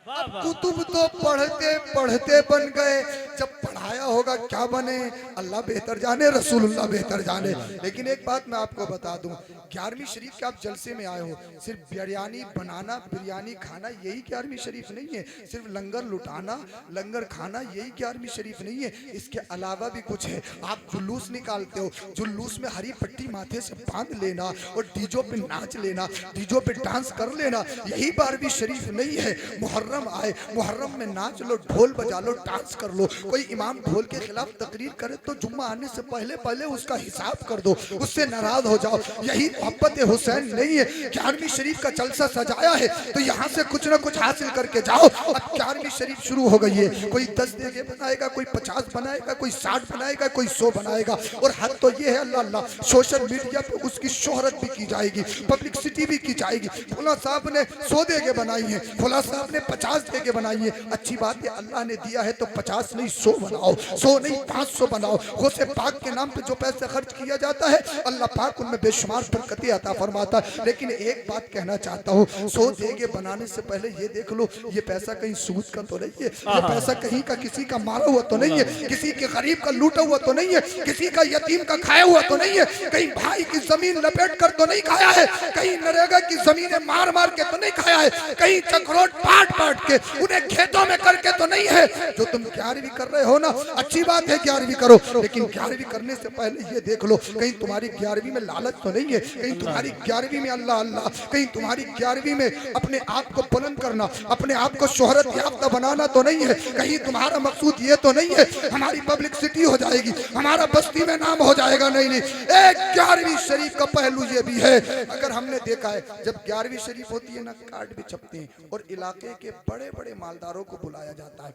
अब कुतुब तो पढ़ते पढ़ते बन गए, जब पढ़ाया होगा क्या बने अल्लाह बेहतर जाने, रसूलुल्लाह बेहतर जाने। लेकिन एक बात मैं आपको बता दूं, 11वीं शरीफ के आप जलसे में आए हो, सिर्फ बिरयानी बनाना बिरयानी खाना यही 11वीं शरीफ नहीं है, सिर्फ लंगर लुटाना लंगर खाना यही 11वीं शरीफ नहीं है, इसके अलावा भी कुछ है। आप जुलूस निकालते हो, जुलूस में हरी पट्टी माथे से बांध लेना और डीजो पे नाच लेना, डीजो पे डांस कर लेना, यही 12वीं शरीफ नहीं है। मुहर्रम आए, मुहर्रम में नाच लो, ढोल बजा लो, डांस कर लो। कोई इमाम ढोल के खिलाफ तकरीर करे तो जुम्मा आने से पहले पहले उसका हिसाब कर दो, उससे नाराज हो जाओ, यही मोहब्बत हुसैन नहीं है। 11वीं शरीफ का जलसा सजाया है तो यहाँ से कुछ ना कुछ हासिल करके जाओ। अब 11वीं शरीफ शुरू हो गई है, कोई 10 देगे बनाएगा, कोई 50 बनाएगा, कोई 60 बनाएगा, कोई 100 बनाएगा। और हद तो ये है अल्लाह अल्लाह, सोशल मीडिया पे उसकी शोहरत भी की जाएगी, पब्लिसिटी भी की जाएगी। फुला साहब ने 100 देगे बनाई है, फुला साहब ने 50 देगे बनाई है। अच्छी बात है, अल्लाह ने दिया है तो 50 नहीं 100 बनाओ, 100 नहीं 500 बनाओ। गौसे पाक के नाम पे जो पैसे खर्च किया जाता है अल्लाह पाक उनमें बेशुमार बरकतें अता फरमाता है। लेकिन एक बात कहना चाहता हूँ, 100 देगे बनाने से पहले ये देख लो ये पैसा कहीं सूद का तो नहीं है, ये पैसा कहीं का किसी का मारा हुआ तो नहीं है, किसी के गरीब का लूटा हुआ तो नहीं है, किसी का यतीम का खाया हुआ तो नहीं है, कहीं भाई की जमीन लपेट कर तो नहीं खाया है, कहीं नरेगा की जमीनें मार मार के तो नहीं खाया है, कहीं चक्रोट पाट पाट के उन्हें खेतों में करके तो नहीं है। जो तुम 11वीं कर रहे हो ना, अच्छी बात है 11वीं करो, लेकिन 11वीं करने से पहले ये देख लो कहीं तुम्हारी 11वीं में लालच तो नहीं है, कहीं तुम्हारी 11वीं में अल्लाह अल्लाह, कहीं तुम्हारी 11वीं में अपने आप को बुलंद करना, अपने आप को शोहरत याफ्ता बनाना तो नहीं है, कहीं तुम्हारा मकसूद ये तो नहीं है हमारी पब्लिसिटी हो जाएगी, हमारा बस्ती में नाम हो जाएगा। नहीं नहीं, एक 11वीं शरीफ का पहलू ये भी है। अगर हमने देखा है जब 11वीं शरीफ होती है ना, कार्ड भी छपते हैं और इलाके के बड़े बड़े मालदारों को बुलाया जाता है।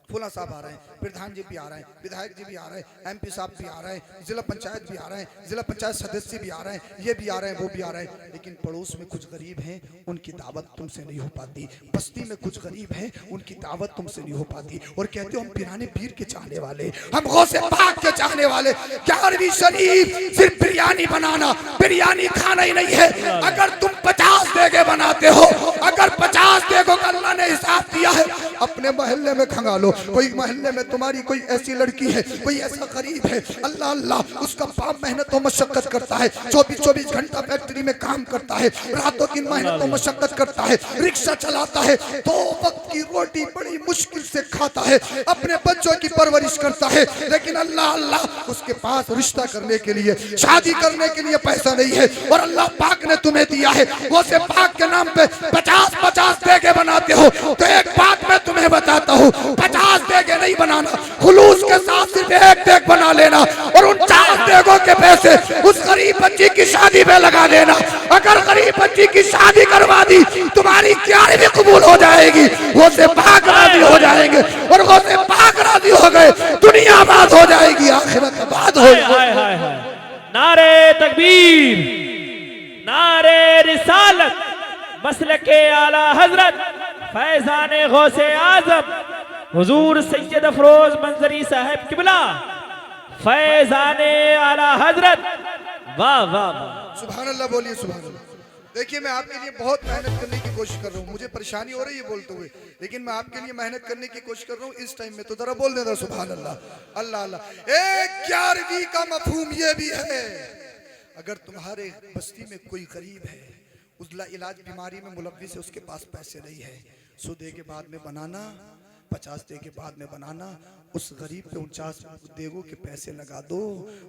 फुला साहब आ रहे हैं, प्रधान जी भी आ रहे हैं, विधायक जी भी आ रहे हैं, एमपी साहब भी आ रहे हैं, जिला पंचायत भी आ रहे हैं, जिला पंचायत सदस्य भी आ रहे हैं, ये भी आ रहे हैं, वो भी आ रहे हैं। लेकिन पड़ोस में कुछ गरीब हैं, उनकी दावत तुमसे नहीं हो पाती। बस्ती में कुछ गरीब हैं, उनकी दावत तुमसे नहीं हो पाती। और कहते हो हम पिराने पीर के चाहने वाले, हम गौसे पाक के चाहने वाले। 11वीं शरीफ सिर्फ बिरयानी बनाना बिरयानी खाना ही नहीं है। अगर तुम 50 देगे बनाते हो, अगर 50 देगों का अल्लाह ने हिसाब दिया है, अपने मोहल्ले में खंगालो, कोई मोहल्ले में तुम्हारी कोई ऐसी लड़की है, कोई ऐसा गरीब है, अल्लाह अल्लाह उसका बाप मेहनत और मशक्कत करता है, 24 घंटा फैक्ट्री में काम करता है, रातों दिन मेहनत और मशक्कत करता है, रिक्शा चलाता है, 2 वक्त की रोटी बड़ी मुश्किल से खाता है, अपने बच्चों की परवरिश करता है। लेकिन अल्लाह अल्लाह उसके पास रिश्ता करने के लिए, शादी करने के लिए पैसा नहीं है, और अल्लाह पाक ने तुम्हें दिया है। वो से पाक के नाम पे 50 देगे बनाते हो, तो एक बात मैं तुम्हें बताता हूँ, 50 देगे नहीं बनाना, खुलूस के साथ सिर्फ एक देग बना लेना और उन 4 देगों के पैसे उस गरीब बच्ची की शादी में लगा देना। अगर गरीब बच्ची की शादी करवा दी, तुम्हारी 11वीं कबूल हो जाएगी, वो से पाक राजी हो जाएंगे, और वो से पाक राजी हो गए, दुनिया आबाद हो जाएगी, आखिरत आबाद हो जाएगी। नारे तकबीर, नारे रिसालत, मसलके आला हजरत फैजाने गौसे आजम हुजूर सैयद अफरोज मंजरी साहब किबला फैजाने आला हजरत। वाह वाह वाह, सुभान अल्लाह, बोलिए सुभान अल्लाह। देखिए मैं आपके लिए बहुत मेहनत करने की कोशिश कर रहा हूँ, मुझे परेशानी हो रही है बोलते हुए, लेकिन मैं आपके लिए मेहनत करने की कोशिश कर रहा हूँ इस टाइम में। तो जरा बोल देना सुभान अल्लाह अल्लाह अल्लाह। एक 11वीं का मफहूम ये भी है, अगर तुम्हारे बस्ती में कोई गरीब है, उजला इलाज बीमारी में मुलव्विस है, उसके पास पैसे नहीं है, 100 दे के बाद में बनाना, 50 दे के बाद में बनाना, उस गरीब पे 49 देगों के पैसे लगा दो,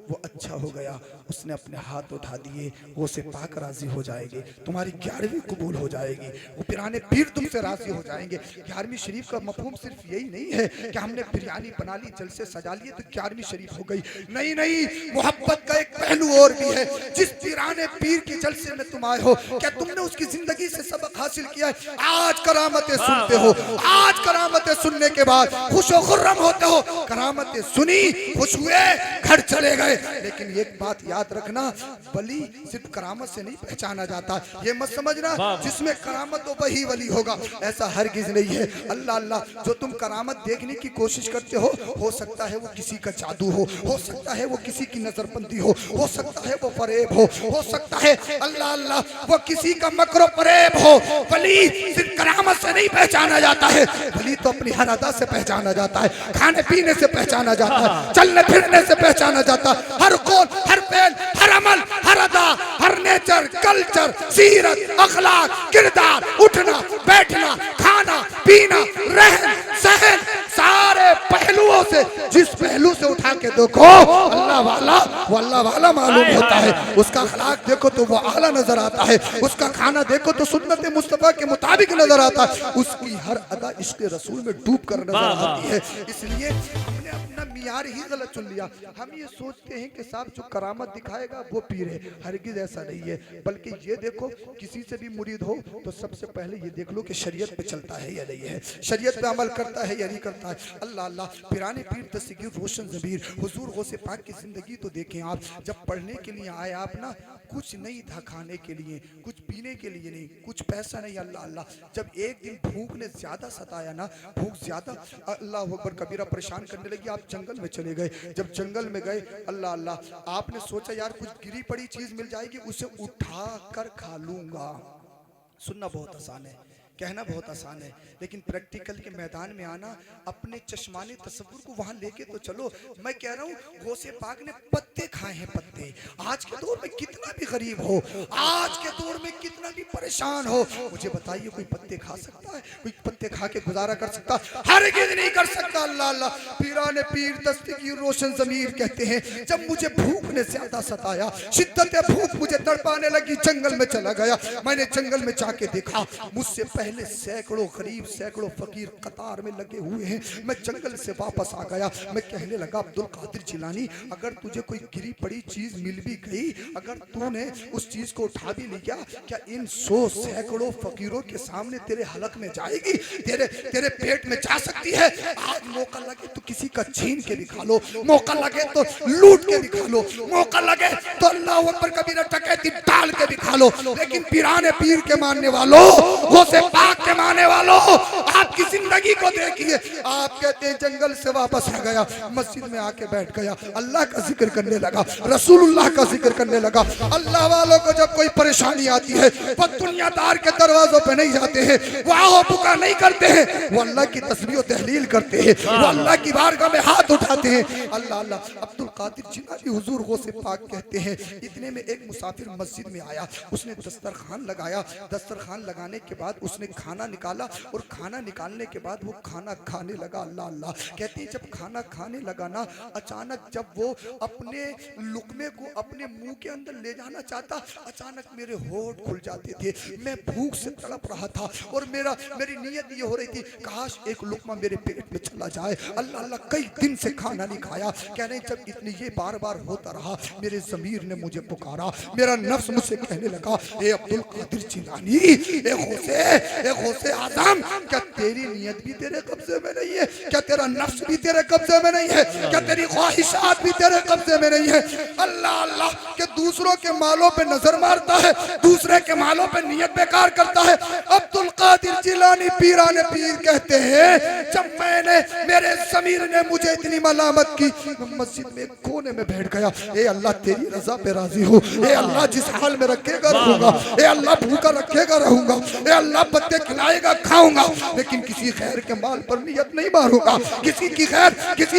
वो अच्छा हो गया, उसने अपने हाथ उठा दिए, वो से पाक राजी हो जाएंगे, तुम्हारी 11वीं कबूल हो जाएगी, वो पिराने पीर तुमसे राजी हो जाएंगे। 11वीं शरीफ का मफहूम सिर्फ यही नहीं है कि हमने बिरयानी बना ली, जलसे सजा लिए तो 11वीं शरीफ हो गई। नहीं नहीं, मोहब्बत का एक पहलू और भी है। जिस पिराने पीर के जलसे में तुम आए हो, क्या तुमने उसकी जिंदगी से सबक हासिल किया है? आज करामतें सुनते हो, आज करामतें करामतें सुनने के बाद खुशो खुर्रम होते हो, करामतें सुनी, खुश हुए, घर चले गए। लेकिन एक बात याद रखना, वली सिर्फ करामत से नहीं पहचाना जाता। ये मत समझना जिसमें करामत हो वही वली होगा, ऐसा हरगिज नहीं है। अल्लाह अल्लाह, जो तुम करामत देखने की कोशिश करते हो सकता है वो किसी का जादू हो सकता है वो किसी की नजरबंदी हो सकता है वो फरेब हो सकता है अल्लाह अल्लाह वो किसी का मकरो फरेब हो। वली सिर्फ करामत से नहीं पहचाना जाता है, वली तो अपनी हर अदा से पहचाना जाता है, खाने पीने से पहचाना जाता है, चलने फिरने से पहचाना जाता है। हर कौल, हर पेल, हर अमल, हर अदा, हर नेचर, कल्चर, सीरत, अखलाक, किरदार, उठना बैठना, खाना पीना, रहन सहन, सारे पहलुओं से जिस पहलू से उठा के देखो अल्लाह वाला वो अल्लाह वाला मालूम होता है। उसका अखलाक देखो तो वो आला नजर आता है, उसका खाना देखो तो सुन्नत मुस्तफा के मुताबिक नजर आता है, उसकी हर अदा इश्क रसूल में डूब कर नजर आती है। इसलिए हमने अपना मियार ही गलत चुन लिया। हम ये सोचते हैं कि साहब जो करामत दिखाएगा वो पीर है, हरगिज ऐसा नहीं है। बल्कि ये देखो किसी से भी मुरीद हो तो सबसे पहले ये देख लो कि शरीयत पे चलता है या नहीं है, शरीयत पे अमल करता है या नहीं करता है। अल्लाह अल्लाह, पिराने पीर दस्तगीर रोशन ज़मीर हुजूर गौसे पाक की जिंदगी तो देखें आप। जब पढ़ने के लिए आए आप ना, कुछ नहीं था खाने के लिए, कुछ पीने के लिए नहीं, कुछ पैसा नहीं। अल्लाह अल्लाह, जब एक दिन भूख ने ज्यादा सताया ना, भूख ज्यादा अल्लाह अकबर कबीरा परेशान करने लगी, आप जंगल में चले गए। जब जंगल में गए अल्लाह अल्लाह, आपने सोचा यार कुछ गिरी पड़ी चीज मिल जाएगी, उसे उठा कर खा लूंगा। सुनना बहुत आसान है, कहना बहुत आसान है, लेकिन प्रैक्टिकल के मैदान में आना, अपने चश्माने तस्वुर को वहां लेके तो चलो। मैं कह रहा हूँ गौसे पाक ने पत्ते खाए हैं, पत्ते। आज के दौर में कितना भी गरीब हो, आज के दौर में कितना भी परेशान हो, मुझे बताइए कोई पत्ते खा सकता है? कोई पत्ते खा के गुजारा कर सकता? हरगिज़ नहीं कर सकता। अल्लाह अल्लाह, पीराने पीर दस्तगीर रोशन ज़मीर कहते हैं, जब मुझे भूख ने ज्यादा सताया, शिद्दत भूख मुझे तड़पाने लगी, जंगल में चला गया। मैंने जंगल में जाके देखा, मुझसे पहले सैकड़ों गरीब, सैकड़ों फकीर कतार में लगे हुए हैं। मैं जंगल से वापस आ गया। मैं कहने लगा, अब्दुल कादिर जिलानी, अगर तुझे कोई गिरी पड़ी चीज मिल भी गई, अगर तूने उस चीज को उठा भी लिया, क्या इन 100 सैकड़ों फकीरों के सामने तेरे हलक में जाएगी? तेरे पेट में जा सकती है? आज मौका लगे तो किसी का छीन के भी खा लो, मौका लगे तो लूट के भी खा लो, मौका लगे तो अल्लाह अकबर कबीरा डकैती डाल के भी खा लो। लेकिन पीराने पीर के मानने वालों, गौसे पाक के मानने वालों, आपकी जिंदगी को देखिए। आप कहते हैं जंगल से वापस आ गया, मस्जिद में आके बैठ गया, अल्लाह का जिक्र करने लगा, रसूलुल्लाह का जिक्र करने लगा। अल्लाह वालों को जब कोई परेशानी आती है, वो दुनियादार के दरवाजों पे नहीं जाते हैं, वो आओ पुकार नहीं करते हैं, वो अल्लाह की तस्बीह तहलील करते हैं, वो अल्लाह की बारगाह में हाथ उठाते हैं। अल्लाह अल्लाह, अब्दुल कादिर जिलानी हुजूर गौसे पाक कहते हैं, इतने में एक मुसाफिर मस्जिद में आया, उसने दस्तरखान लगाया। दस्तरखान लगाने के बाद उसने खाना निकाला और खाना निकालने के बाद वो खाना खाने लगा। अल्लाह अल्लाह, कहते हैं जब खाना खाने लगा ना, अचानक जब वो अपने लुकमे को अपने मुंह के अंदर ले जाना चाहता, अचानक मेरे होठ खुल जाते थे। मैं भूख से तड़प रहा था और मेरी नीयत ये हो रही थी, काश एक लुकमा मेरे पेट में चला जाए। अल्लाह अल्लाह, कई दिन से खाना नहीं खाया। कह रहे जब इतनी ये बार बार होता रहा, मेरे ज़मीर ने मुझे पुकारा, मेरा नफ्स मुझसे कहने लगा, ए अब्दुल कादिर जिलानी, ए गौसे आज़म, क्या तेरी नियत भी तेरे कब्जे में नहीं है? क्या तेरा नफ्स भी तेरे कब्जे में नहीं है? क्या तेरी ख्वाहिशात भी तेरे कब्जे में नहीं है? अल्लाह अल्लाह, के दूसरों के मालों पे नजर मारता है, दूसरे के मालों पे नियत बेकार करता है। अब्दुल कादिर जिलानी पीराने पीर कहते हैं, जब मेरे ज़मीर ने मुझे इतनी मलामत की, मस्जिद में एक कोने में बैठ गया। ए अल्लाह, तेरी रजा पे राजी हो, ए अल्लाह जिस हाल में रखेगा रहूंगा, ए अल्लाह भूखा रखेगा रहूंगा, ए अल्लाह पत्ते खिलाएगा खाऊंगा, लेकिन किसी खैर के माल पर नियत नहीं मारूंगा, किसी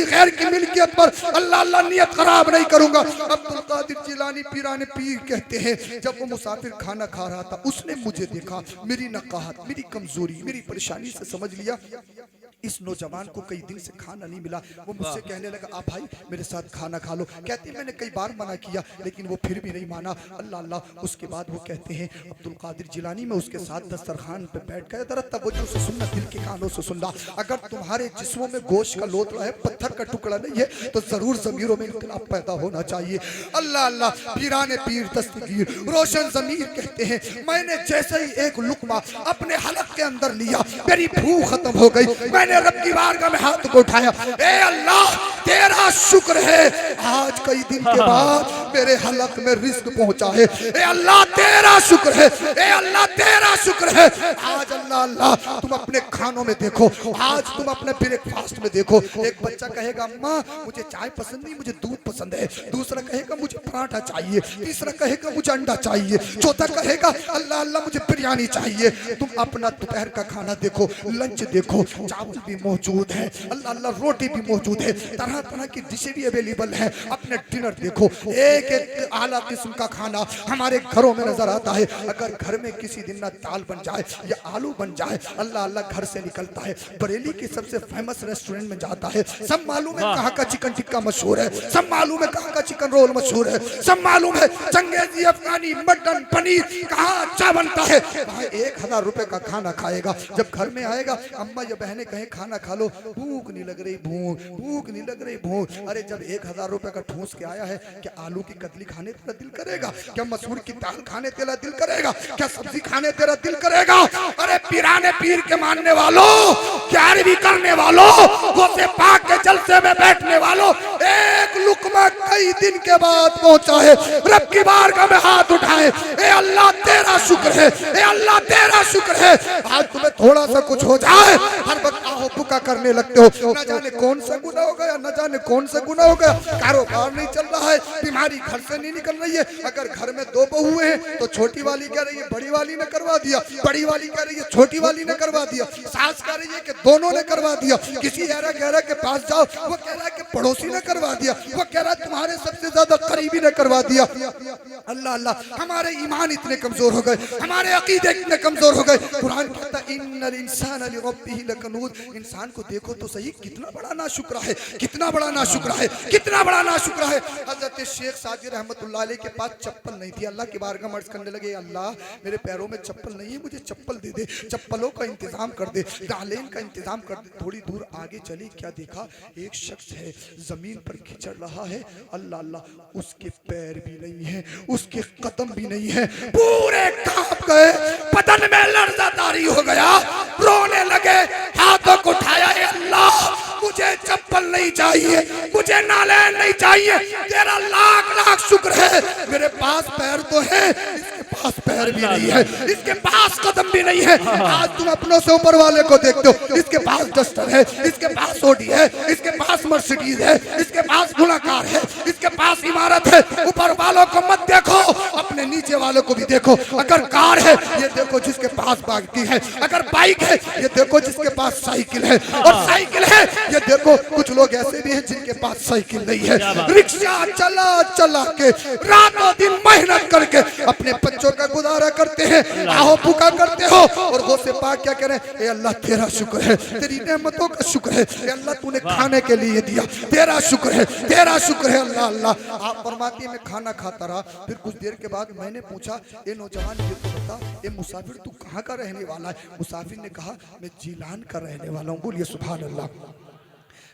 खैर की मिल्कियत पर अल्लाह अल्लाह नियत खराब नहीं करूंगा। अब्दुल कादिर जिलानी पीराने पीर कहते हैं, जब वो मुसाफिर खाना खा रहा था, उसने मुझे देखा, मेरी नकाहत, मेरी कमजोरी, मेरी परेशानी से समझ लिया इस नौजवान को कई दिन से खाना नहीं मिला। वो मुझसे कहने लगा, आप भाई मेरे साथ खाना खा लो। कहते मैंने कई बार मना किया, लेकिन वो फिर भी नहीं माना। अल्लाह अल्लाह, उसके बाद वो कहते हैं, अब्दुल कादिर जिलानी में उसके साथ दस्तरखान पे बैठ गया। जरा तवज्जो से सुनना, दिल के कानों से सुनना। अगर तुम्हारे जिस्मों में गोश्त का लोथड़ा है, पत्थर का टुकड़ा नहीं है, तो जरूर ज़मीरों में इनकलाब पैदा होना चाहिए। अल्लाह अल्लाह, पीराने पीर दस्तगीर रोशन ज़मीर कहते हैं, मैंने जैसे ही एक लुकमा अपने हलक के अंदर लिया, मेरी भूख खत्म हो गई। मैंने रब की बारगाह में हाथ को उठाया, ए अल्लाह तेरा शुक्र है आज कई दिन के बाद मेरे हलक में रिस्क पहुंचा है। ए अल्लाह तेरा शुक्र है, ए अल्लाह तेरा शुक्र है आज। अल्लाह अल्लाह तुम अपने खानों में देखो, आज तुम अपने ब्रेकफास्ट में देखो। एक बच्चा कहेगा अम्मा मुझे चाय पसंद नहीं, मुझे दूध पसंद है। दूसरा कहेगा मुझे पराठा चाहिए। तीसरा कहेगा मुझे अंडा चाहिए। चौथा कहेगा अल्लाह अल्लाह मुझे बिरयानी चाहिए। तुम अपना दोपहर का खाना देखो, लंच देखो, चावल भी मौजूद है, अल्लाह अल्लाह रोटी भी मौजूद है, तरह तरह की डिशें भी अवेलेबल है। अपने डिनर देखो, एक एक आला किस्म का खाना हमारे घरों में नजर आता है। अगर घर में किसी दिन ना दाल बन जाए या आलू बन जाए, अल्लाह अल्लाह घर से निकलता है, बरेली के सबसे फेमस रेस्टोरेंट में जाता है। सब मालूम है कहाँ का चिकन टिक्का मशहूर है, सब मालूम है कहाँ का चिकन रोल मशहूर है, सब मालूम है चंगेजी, अफगानी, मटन, पनीर कहाँ अच्छा बनता है। वहाँ 1000 रुपए का खाना खाएगा। जब घर में आएगा अम्मा या बहनें कहें खाना खा लो, भूख नहीं लग रही, भूख नहीं लग रही, भूख। अरे जब 1000 रुपए का ठूस के आया है, क्या आलू की कतली खाने तेरा दिल करेगा? क्या मसूर की दाल खाने तेरा दिल करेगा? क्या सब्जी खाने तेरा दिल करेगा? अरे पिराने पीर के मानने वालों, ग्यारहवीं करने वालों, गौसे पाक के जलसे में बैठने वालों, एक लुकमा कई दिन के बाद पहुंचा है। रब की बारगाह में हाथ उठाए, ए अल्लाह तेरा शुक्र है, ए अल्लाह तेरा शुक्र है। आज तुम्हें थोड़ा सा कुछ हो जाए हर वक्त आहो पुका करने लगते हो। न जाने कौन सा गुनाह हो गया, न जाने कौन सा गुनाह हो गया। कारोबार नहीं चल रहा है, बीमारी घर से नहीं निकल रही है। अगर घर में 2 बहुएं हैं तो छोटी वाली कह रही है बड़ी वाली ने करवा दिया, बड़ी वाली कह रही है छोटी वाली ने करवा दिया, सास कह रही है कि दोनों ने करवा दिया। किसी ऐरा गहरा के पास जाओ, वो कह रहा है कि पड़ोसी ने करवा दिया, वो कह रहा है तुम्हारे सबसे ज्यादा करीबी ने करवा दिया। अल्लाह अल्लाह हमारे ईमान इतने कमजोर हो गए, हमारे अकीदे इतने कमजोर हो गए। कुरान कहता है इन्नल इंसान लिरब्बिही लकनूद। इंसान को देखो तो सही कितना बड़ा नाशुक्र है, कितना बड़ा नाशुक्र है, कितना बड़ा नाशुक्र है। हजरत शेख साजिद रहमतुल्लाह अलैह के पास चप्पल नहीं थी। अल्लाह की बारगाह में अर्ज करने लगे, अल्लाह मेरे पैरों में चप्पल नहीं है, मुझे चप्पल दे दे, चप्पलों का इंतजाम कर दे, नालेन का इंतजाम कर दे। थोड़ी दूर आगे चली, क्या देखा? एक शख्स है जमीन पर खिचड़ रहा है। अल्लाह अल्लाह उसके पैर भी नहीं है, उसके कदम भी नहीं है, पूरे कांप गए, बदन में लर्जा तारी हो गया, रोने लगे, हाथों को उठाया, अल्लाह मुझे चप्पल नहीं चाहिए, मुझे नालेन नहीं चाहिए, तेरा लाख लाख शुक्र है मेरे पास पैर तो है, इसके पास पैर भी नहीं है, इसके पास कदम भी नहीं है। आज तुम अपनों से ऊपर वाले को देखते हो, इसके पास डस्टर है, इसके पास ओडी है, इसके पास मर्सिडीज है, इसके पास गुलाकार है, इसके पास इमारत है। ऊपर वालों को मत देखो, अपने नीचे वालों को भी देखो। अगर कार है ये देखो जिसके पास बाइक है, अगर बाइक है ये देखो जिसके पास साइकिल है, और साइकिल है ये देखो कुछ लोग ऐसे भी हैं जिनके पास साइकिल नहीं है। रिक्शा चला चला के रातों दिन मेहनत करके अपने बच्चों का गुजारा करते हैं, आहो पुका करते हो। और गौसे पाक क्या कह रहे हैं? ए अल्लाह तेरा शुक्र है, तेरी नेमतों का शुक्र है, ए अल्लाह तूने खाने के लिए दिया, तेरा शुक्र है, तेरा शुक्र है। अल्लाह अल्लाह आप फरमाती है मैं खाना खाता रहा, फिर कुछ देर के बाद मैंने पूछा ए नौजवान ये तो बता, ए मुसाफिर तू कहाँ का रहने वाला है? मुसाफिर ने कहा मैं जीलान का रहने वाला हूँ। बोलिए सुभान अल्लाह,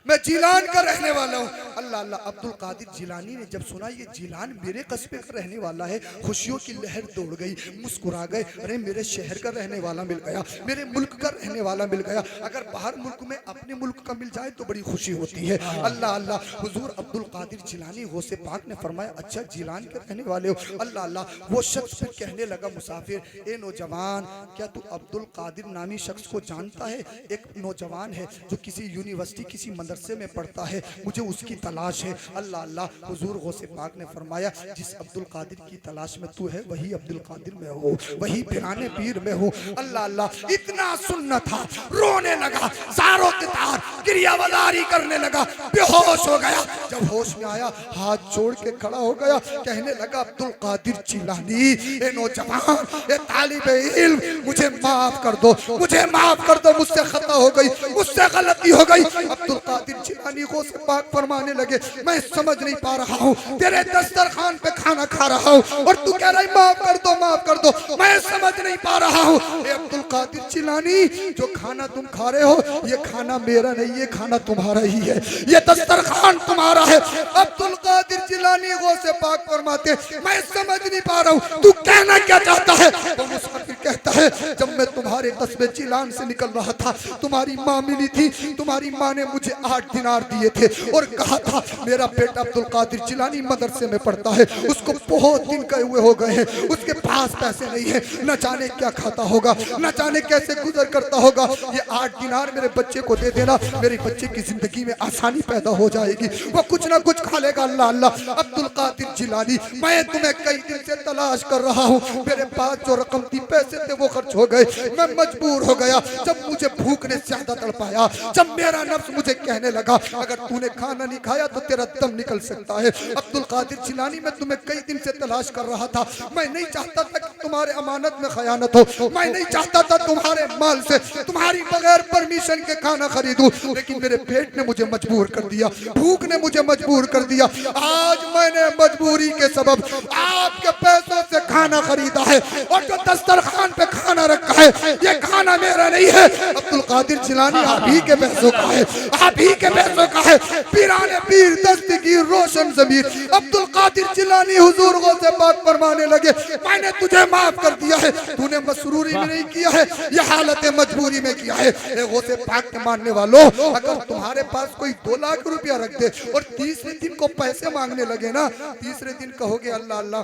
मैं जीलान का रहने वाला हूँ। अल्लाह अल्लाह अब्दुल कादिर जिलानी ने जब सुना ये जीलान मेरे कस्बे का रहने वाला है, खुशियों की लहर दौड़ गई, मुस्कुरा गए। अरे मेरे शहर का रहने वाला मिल गया, मेरे मुल्क का रहने वाला मिल गया। अगर बाहर मुल्क में अपने मुल्क का मिल जाए तो बड़ी खुशी होती है। अल्लाह अल्लाह हुजूर अब्दुल कादिर जिलानी गौसे पाक ने फरमाया अच्छा जिलान के रहने वाले हो? अल्लाह अल्लाह वो शख्स फिर कहने लगा मुसाफिर, ए नौजवान क्या तू अब्दुल कादिर नामी शख्स को जानता है? एक नौजवान है जो किसी यूनिवर्सिटी किसी मदरसे में पढ़ता है, मुझे उसकी तलाश है। अल्लाह अल्लाह हुजूर गौसे पाक ने फरमाया जिस अब्दुल कादिर की तलाश में तू है वही अब्दुल कादिर में हो, वही पिराने पीर में हो। अल्लाह अल्लाह इतना सुनना था, रोने लगा, सारों के तार गिरियावदारी करने लगा, बेहोश हो गया। जब होश में आया हाथ जोड़ के खड़ा हो गया, कहने लगा अब्दुल कादिर जिलानी, ए नौजवान, ए तालिबे इल्म, मुझे माफ कर दो, मुझे माफ कर दो, मुझसे खता हो गई, मुझसे गलती हो गई। अब्दुल कादिर जिलानी गौसे पाक फरमाने लगे मैं समझ नहीं पा रहा हूँ, तेरे दस्तरखान पे खाना खा रहा हूँ और तू कह रहा है माफ कर दो, माफ कर दो, मैं समझ नहीं पा रहा हूँ। अब्दुल कादिर जिलानी जो खाना तुम खा रहे हो ये खाना मेरा नहीं, ये खाना तुम्हारा ही है, ये दस्तरखान तुम्हारा है। अब्दुल कादिर जिलानी गौसे पाक फरमाते मैं समझ नहीं पा रहा हूँ, तू कहना क्या चाहता है? तो मुसाफिर कहता है जब मैं तुम्हारे कस्बे जिलान से निकल रहा था, तुम्हारी माँ मिली थी, तुम्हारी माँ ने मुझे 8 दिनार दिए थे और कहा था मेरा बेटा अब्दुल कादिर जिलानी मदरसे में पढ़ता है, उसको बहुत दिन गए हुए हो गए हैं, उसके पास पैसे नहीं है, न जाने क्या खाता होगा, न जाने कैसे गुजर करता होगा, ये 8 दिनार मेरे बच्चे को दे देना, मेरे बच्चे की जिंदगी में आसानी पैदा हो जाएगी, वो कुछ ना कुछ खा लेगा। अल्लाह अल्लाह अब्दुल कादिर जिलानी, मैं तुम्हें कई दिन से तलाश कर रहा हूँ, मेरे पास जो रकम थी पैसे थे वो खर्च हो गए, मैं मजबूर हो गया, जब मुझे भूख ने ज्यादा तड़पाया, जब मेरा नफ्स मुझे कहने लगा अगर तूने खाना नहीं खाया तो तेरा दम निकल सकता है। अब्दुल कादिर जिलानी, मैं तुम्हें कई दिन से तलाश कर रहा था, मैं नहीं चाहता था कि तुम्हारे अमानत में खयानत हो, मैं नहीं चाहता था तुम्हारे माल से तुम्हारी बगैर परमिशन के खाना खरीदूं, लेकिन मेरे पेट ने मुझे मजबूर कर दिया, भूख ने मुझे मजबूर कर दिया। आज मैंने मजबूरी के सबब आपके पैसों से खाना खरीदा है और जो दस्तरखान पे खाना रखा है ये खाना मेरा नहीं है, अब्दुल कादिर जिलानी आप ही के पैसों का है, आप ही के पैसों का है। पीराने पीर दस्तगीर रोशन ज़मीर अब्दुल कादिर जिलानी हुजूर गौसे पाक फरमाने लगे मैंने तुझे माफ कर दिया है, तूने मसरूरी में नहीं किया है, ये हालत मजबूरी में किया है। गौसे पाक के मानने वालों, अगर तुम्हारे पास कोई 2 लाख रुपया रख दे और तीसरे दिन को पैसे मांगने लगे ना, तीसरे दिन कहोगे अल्लाह अल्लाह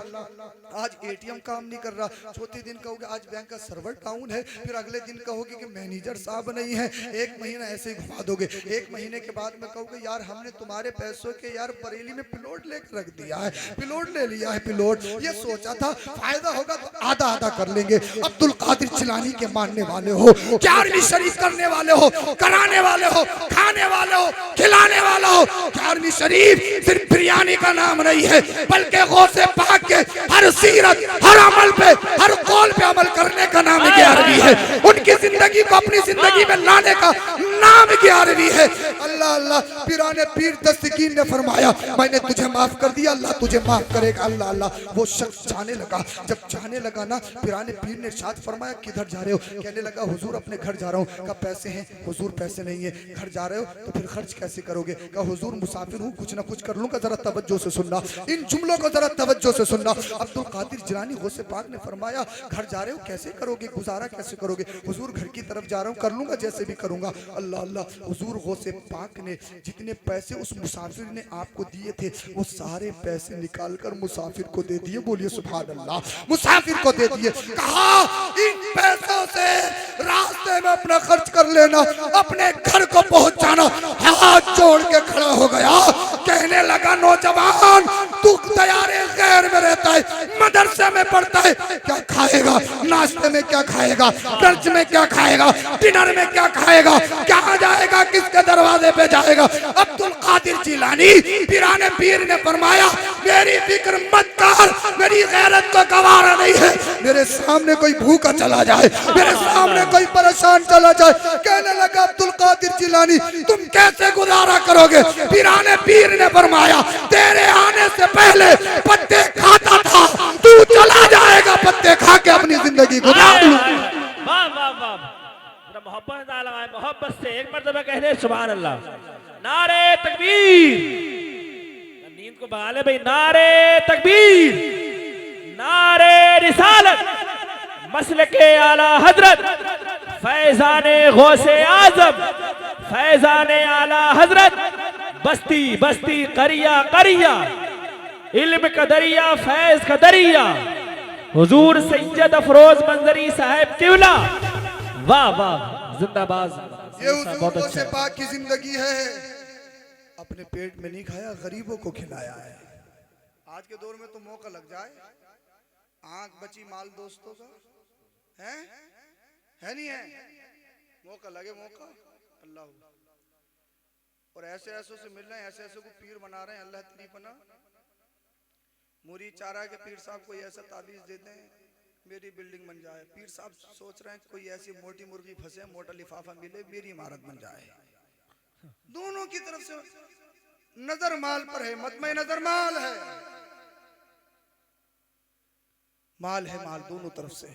आज एटीएम काम नहीं कर रहा, चौथे दिन कहोगे आज बैंक का सर्वर डाउन है, फिर अगले दिन कहोगे कि मैनेजर साहब नहीं है, 1 महीना ऐसे ही घुमा दोगे, 1 महीने के बाद में कहोगे यार हमने तुम्हारे पैसों के यार बरेली में प्लॉट लेकर रख दिया है, प्लॉट ले लिया है, प्लॉट ये सोचा था फायदा होगा तो आधा आधा कर लेंगे। अब्दुल कादिर जिलानी के मानने वाले हो, 11वीं शरीफ करने वाले हो, कराने वाले हो, खाने वाले हो, खिलाने वाला हो, 11वीं शरीफ सिर्फ बिरयानी का नाम नहीं है बल्कि गौसे पाक के हर सीरत, हर अमल पे, हर कौल पे अमल करने का नाम 11वीं है, उनकी जिंदगी को अपनी जिंदगी में लाने का नाम 11वीं है। अल्लाह अल्लाह पीराने पीर दस्तगीर ने फरमाया मैंने तुझे माफ कर दिया, अल्लाह तुझे माफ करेगा। अल्लाह अल्लाह वो शख्स जाने लगा, जब जाने लगा ना पीराने पीर ने साथ फरमाया किधर जा रहे हो, कहने लगा हुजूर अपने घर जा रहा हूँ। कहा पैसे हैं हुजूर, पैसे नहीं है। घर जा रहे हो तो फिर खर्च कैसे करोगे? कहा हुजूर मुसाफिर हूँ, कुछ ना कुछ कर लूंगा, जरा तवज्जो से सुनना, इन जुमलों को जरा तवज्जो से सुनना। अब्दुल कादिर जिलानी गौसे पाक ने फरमाया घर जा रहे हो कैसे करोगे, गुजारा कैसे करोगे? हुजूर घर की तरफ जा रहा हूँ, कर लूंगा जैसे भी करूंगा। अल्लाह अल्लाह हुजूर गौसे पाक ने जितने पैसे उस मुसाफिर ने आपको दिए थे वो सारे पैसे निकाल कर मुसाफिर को दे दिए। बोलिए सुभान अल्लाह, मुसाफिर को दे दिए। कहा इन पैसों से रास्ते में अपना खर्च कर लेना, अपने घर को पहुंचाना। हाथ जोड़ के खड़ा हो गया, कहने लगा नौजवान तू तैयारे गैर में रहता है, मदरसे में पढ़ता है, क्या खाएगा, नाश्ते में क्या खाएगा, लंच में क्या खाएगा, डिनर में क्या खाएगा, क्या जाएगा, किसके दरवाजे पे जाएगा? अब्दुल कादिर जिलानी पीराने पीर ने फरमाया मेरी फिक्र मत कर, मेरी गैरत तो गवारा नहीं है, मेरे सामने कोई भूखा चला जाए, मेरे सामने कोई परेशान चला जाए, कहने लगा अब्दुल कादिर जिलानी तुम कैसे गुजारा करोगे? पीराने पीर ने फरमाया तेरे आने से पहले पत्ते खाता था, तू चला जाएगा पत्ते खा के अपनी जिंदगी गुजार लूं। वाह वाह वाह, जरा मोहब्बत ना लगाए, मोहब्बत से एक मर्तबा कह दे सुभान अल्लाह। नारे तकबीर, नींद को भगा ले भाई। नारे तकबीर, नारे रिसालत, मसलके आला हजरत फैजाने गौसे आजम, फैजाने आला हजरत बस्ती बस्ती करिया करिया, इल्म का दरिया फैज का दरिया, हुजूर सैयद अफरोज मंजरी साहब किबला। वाह वाह, जिंदाबाद। ये हुजूर गौसे पाक की जिंदगी है, अपने पेट में नहीं खाया, गरीबों को खिलाया है। आज के दौर में तो मौका लग जाए, आंख बची माल दोस्तों का है नहीं है, मौका लगे मौका। अल्लाह और ऐसे ऐसों से मिल रहे हैं, ऐसे ऐसे को पीर बना रहे हैं। अल्लाह तेरी पना मुरीद चाह रहा है कि पीर साहब कोई ऐसा ताबीज दे दें मेरी बिल्डिंग बन जाए। पीर साहब सोच रहे हैं कोई ऐसी मोटी मुर्गी फंसे, मोटा लिफाफा मिले, मेरी इमारत बन जाए। दोनों की तरफ से नजर माल पर है, मतमे नजर माल है, माल है, माल दोनों तरफ से।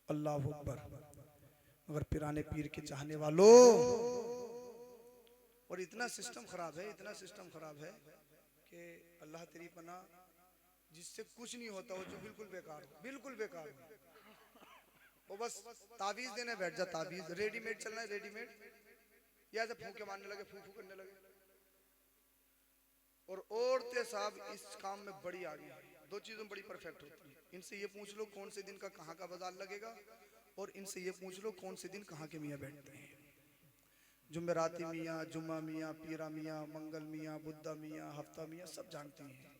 अल्लाह अकबर। मगर पिराने पीर के चाहने वालों, और इतना सिस्टम खराब है, इतना सिस्टम खराब है कि अल्लाह तेरी पना जिससे कुछ नहीं होता हो, जो बिल्कुल बेकार हो, बिल्कुल बेकार हो। वो बस ताबीज देने बैठ जा, ताबीज रेडीमेड चलना है, रेडीमेड। या ऐसे फूंके मारने लगे, फू फू करने लगे। और औरतें साहब इस काम में बड़ी आगे हैं, दो चीजों में बड़ी परफेक्ट होती है। इनसे ये पूछ लो कौन से दिन का कहाँ का बाजार लगेगा, और इनसे ये पूछ लो कौन से दिन कहाँ के मियाँ बैठते हैं। जुमेराती मियाँ, जुम्मा मियाँ, पीरा मियाँ, मंगल मियाँ, बुद्धा मियाँ, हफ्ता मियाँ, सब जानते हैं।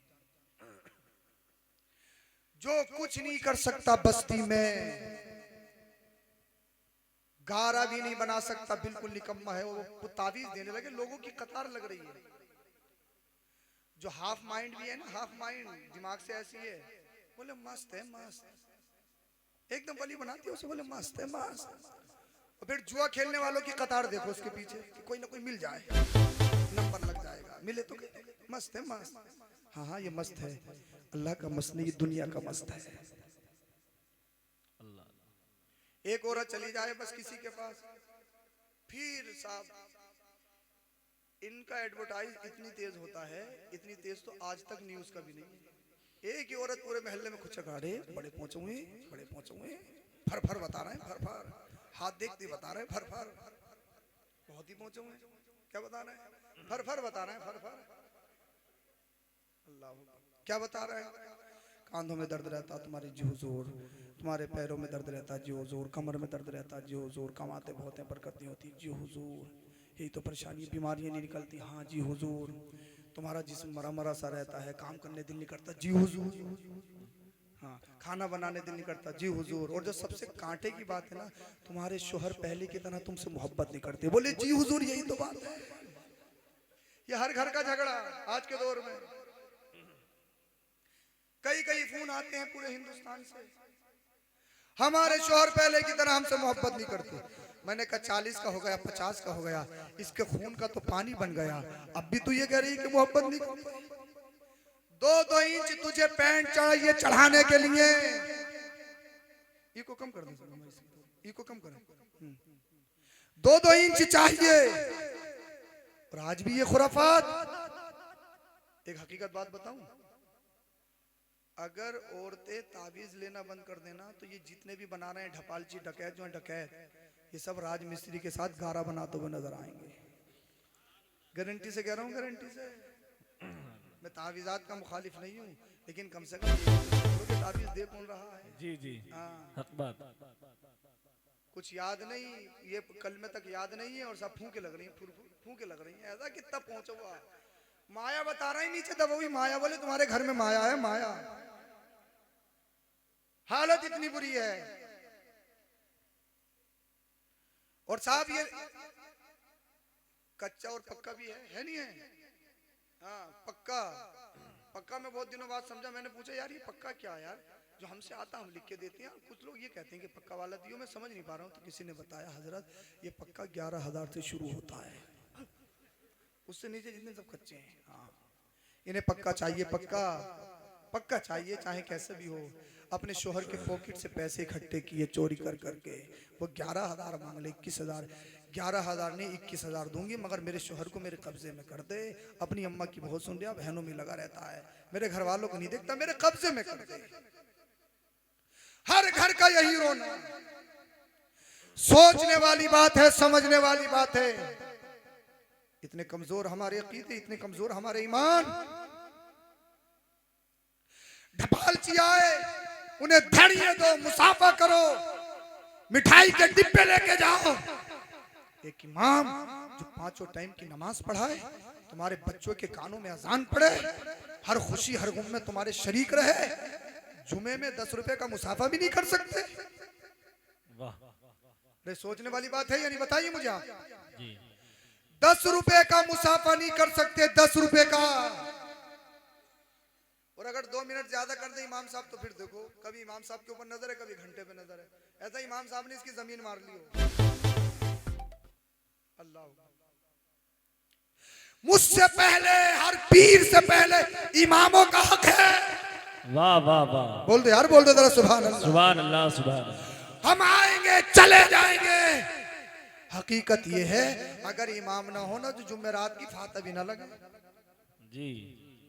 जो कुछ नहीं कर सकता बस्ती में, गारा भी नहीं बना सकता, बिल्कुल निकम्मा है वो ताबीज देने लगे। लोगों की कतार लग रही है। जो हाफ माइंड भी है ना, हाफ माइंड दिमाग से ऐसी है, बोले मस्त है, मस्त एकदम बली बनाती है उसे, बोले मस्त है, मस्त। और फिर जुआ खेलने वालों की कतार देखो उसके पीछे कि कोई ना कोई मिल जाए, नंबर लग जाएगा, मिले तो मस्त है, मस्त। हाँ हाँ ये मस्त है, अल्लाह का मस्त नहीं, दुनिया का मस्त है। एक औरत चली जाए बस किसी के पास, फिर साहब इनका एडवर्टाइज इतनी तेज होता है, इतनी तेज तो आज तक न्यूज का भी नहीं है। एक ही औरत पूरे मोहल्ले में खुद चढ़े, बड़े पहुंचे हुए, बड़े पहुंचे हुए, फर फर बता रहे हैं, फर फर हाथ देखते बता रहे हैं, फर फर बहुत ही पहुंचे हुए। क्या बता रहे हैं? फर फर बता रहे हैं, फर फर। अल्लाह क्या बता रहे हैं? कांधों में दर्द रहता तुम्हारी जी हुजूर, तुम्हारे पैरों में दर्द रहता जी हुजूर, कमर में दर्द रहता जी हुजूर, कमाते बहुत हैं बरकत नहीं होती जी हुजूर, यही तो परेशानी, बीमारियां नहीं निकलती हाँ जी हुजूर, तुम्हारा जिस्म मरा मरा सा रहता है, काम करने दिल नहीं करता जी हुजूर, हाँ खाना बनाने दिल नहीं करता जी हुजूर, और जो सबसे कांटे की बात है ना, तुम्हारे शोहर पहले की तरह तुमसे मोहब्बत नहीं करते, बोले जी हुजूर यही तो बात है। ये हर घर का झगड़ा आज के दौर में। कई कई फोन आते हैं पूरे हिंदुस्तान से, हमारे शोहर पहले की तरह हमसे मोहब्बत नहीं करते। मैंने कहा 40 का हो गया, 50 का हो गया, इसके खून का तो पानी बन गया, अब भी तू ये कह रही कि मोहब्बत नहीं करती। 2-2 इंच तुझे पैंट चाहिए चढ़ाने के लिए, इको कम कर दे, इको कम कर, 2-2 इंच चाहिए। और आज भी ये खुराफात। एक हकीकत बात बताऊं, अगर औरतें ताबीज लेना बंद कर देना तो ये जितने भी बना रहे हैं ढपालची डकैत जो है डकैत, ये सब राजमिस्त्री के साथ गारा बनाते हुए नजर आएंगे। गारंटी से कह रहा हूँ, गारंटी से। मैं ताबीजात का मुखालिफ नहीं हूँ, लेकिन कम से कम ताबीज दे कौन रहा है? जी जी हक बात। कुछ याद नहीं, ये कलमे तक याद नहीं है और सब फूंके लग रही है, फूंके लग रही है। ऐसा कितना पहुंचा हुआ, माया बता रहा है नीचे दबोई माया, बोले तुम्हारे घर में माया है, माया। हालत इतनी बुरी है। और साहब ये कच्चा और पक्का भी है नहीं है? हाँ पक्का, पक्का मैं बहुत दिनों बाद समझा। मैंने पूछा यार ये पक्का क्या है यार, जो हमसे आता हम लिख के देते हैं। कुछ लोग ये कहते हैं कि पक्का वाला दियो, मैं समझ नहीं पा रहा हूँ। तो किसी ने बताया हजरत ये पक्का 11,000 से शुरू होता है, उससे नीचे जितने सब कच्चे हैं। हाँ इन्हें पक्का चाहिए, पक्का पक्का चाहिए, चाहे कैसे भी हो। अपने शोहर के पॉकेट से पैसे इकट्ठे किए चोरी कर करके, वो 11,000 मांग ले, 21,000, 11,000 नहीं 21,000 दूंगी, मगर मेरे शोहर को मेरे कब्जे में कर दे। अपनी अम्मा की बहुत सुन लिया, बहनों में लगा रहता है, मेरे घर वालों को नहीं देखता, मेरे कब्जे में कर दे। हर घर का यही रोना। सोचने वाली बात है, समझने वाली बात है। इतने कमजोर हमारे अकीदे, इतने कमजोर हमारे ईमान। ढपालची आए उन्हें धड़िए दो, मुसाफा करो, मिठाई के डिब्बे लेके जाओ। एक इमाम जो 5 टाइम की नमाज पढ़ाए, तुम्हारे बच्चों के कानों में अजान पड़े, हर खुशी हर गम में तुम्हारे शरीक रहे, जुमे में 10 रुपए का मुसाफा भी नहीं कर सकते। वाह, सोचने वाली बात है या नहीं? बताइए मुझे आप। 10 रुपए का मुसाफा नहीं कर सकते, 10 रुपए का। और अगर 2 मिनट ज्यादा कर दे इमाम साहब तो फिर देखो, कभी इमाम साहब के ऊपर नजर है, कभी घंटे पे नजर है। ऐसा इमाम साहब ने इसकी जमीन मार ली हो। अल्लाह, मुझसे पहले, हर पीर से पहले इमामों का हक है। वाह वाह वाह, बोल दो यार, बोल दो जरा सुभान अल्लाह, सुभान अल्लाह, सुभान अल्लाह। हम आएंगे चले जाएंगे। हकीकत ये है, अगर इमाम ना हो ना तो जुमेरात की फाता भी ना लगे। जी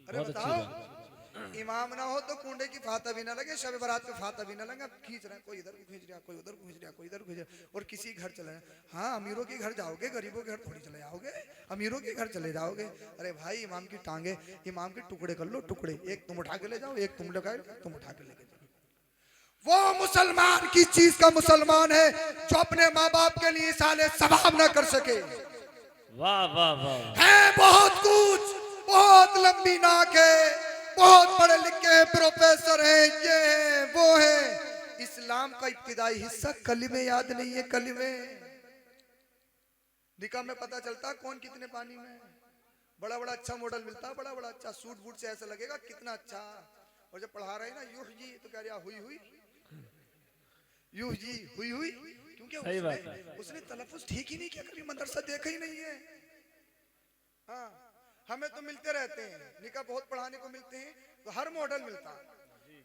अरे बहुत अच्छी बताओ, बात। इमाम ना हो तो कुंडे की फाता भी ना लगे, शब बारात पे फाता भी ना लगे। अब खींच रहे हैं, कोई इधर को खींच रहा, कोई उधर को खींच रहा, कोई इधर को खींच रहा, और किसी घर चले जाए। हाँ, अमीरों के घर जाओगे, गरीबों के घर थोड़ी चले जाओगे, अमीरों के घर चले जाओगे। अरे भाई, इमाम की टांगे, इमाम के टुकड़े कर लो, टुकड़े, एक तुम उठा के ले जाओ, एक तुम लगाए, तुम उठा के लेके जाओ। वो मुसलमान की चीज का मुसलमान है जो अपने माँ बाप के लिए साले सवाब ना कर सके। वाह वाह वाह। है बहुत कुछ, बहुत लंबी नाक है, बहुत पढ़े लिखे हैं, प्रोफेसर हैं, ये है वो है। इस्लाम का इब्तिदाई हिस्सा कलिमे याद नहीं है, कलिमे। निकाह में पता चलता कौन कितने पानी में। बड़ा बड़ा अच्छा मॉडल मिलता, बड़ा बड़ा अच्छा सूट बूट से ऐसा लगेगा कितना अच्छा, और जब पढ़ा रहे ना यूं जी तो कह रहा हुई हुई, यूं जी हुई हुई, क्योंकि उसने तलफ्फुज़ ठीक ही नहीं किया, कभी मदरसा देखा ही नहीं है। हाँ, हमें तो मिलते रहते हैं, निकाह बहुत पढ़ाने को मिलते हैं, तो हर मॉडल मिलता है।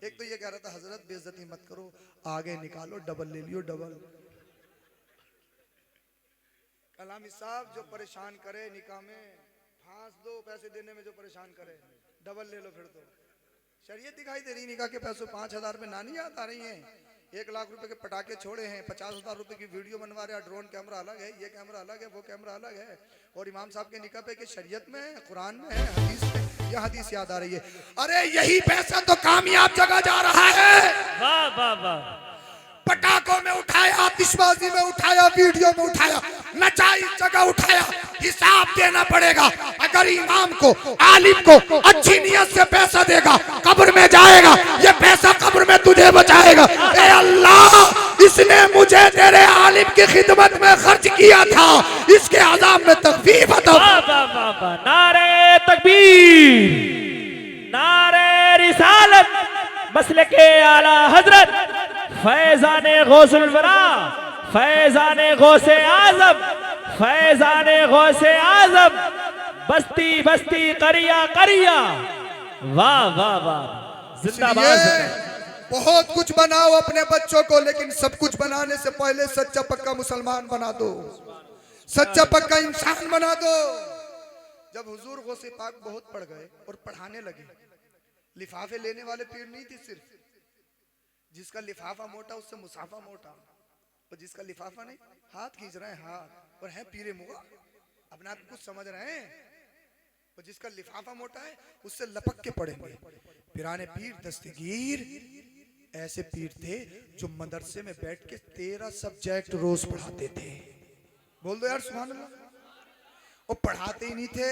एक तो ये कह रहा था, हजरत बेइज्जती मत करो, आगे निकालो, डबल ले लियो, डबल। कलामी साहब जो परेशान करे निकाह में, फांस दो, पैसे देने में जो परेशान करे, डबल ले लो फिर तो। शरीयत दिखाई दे रही, निकाह के पैसों 5,000 में नानी याद आ रही है। 1 लाख रुपए के पटाखे छोड़े हैं, 50,000 रुपए की वीडियो बनवा रहे हैं, ड्रोन कैमरा अलग है, ये कैमरा अलग है, वो कैमरा अलग है। और इमाम साहब के निकाह पे कि शरीयत में है, कुरान में है, हदीस में, यह हदीस याद आ रही है। अरे यही पैसा तो कामयाब जगह जा रहा है। वाह वाह वाह। पटाखों में उठाया, आतिशबाजी में उठाया, वीडियो में उठाया, नचाई जगह उठाया, हिसाब देना पड़ेगा। अगर इमाम को, आलिम को अच्छी नियत से पैसा देगा, कब्र में जाएगा, ये पैसा कब्र में तुझे बचाएगा। ए अल्लाह, इसने मुझे तेरे आलिम की खिदमत में खर्च किया था, इसके अज़ाब में तखफीफ अता। वाह वाह वाह वाह। नारे तकबीर, नारे रिसालत, मसलके आला हजरत फैजाने गौसुल वरा, फैजाने गौसे आजम, फैजाने गौसे आजम, बस्ती बस्ती करिया करिया। वाह वाह वाह, जिंदाबाद जिंदाबाद। बहुत कुछ बनाओ अपने बच्चों को, लेकिन सब कुछ बनाने से पहले सच्चा पक्का मुसलमान बना दो, सच्चा पक्का इंसान बना दो। जब हुजूर गौसे पाक बहुत पढ़ गए और पढ़ाने लगे, लिफाफे लेने वाले पीर नहीं थी सिर्फ, जिसका लिफाफा मोटा उससे मुसाफा मोटा, और जिसका लिफाफा नहीं, हाथ खींच रहे हैं हाथ, और है पीरे मुगा, अपने आप कुछ समझ रहे हैं, और जिसका लिफाफा मोटा है उससे लपक के पढ़ेंगे। पिराने पीर दस्तगीर ऐसे पीर थे जो मदरसे में बैठ के 13 सब्जेक्ट रोज पढ़ाते थे। बोल दो यार सुभान अल्लाह। वो पढ़ाते ही नहीं थे,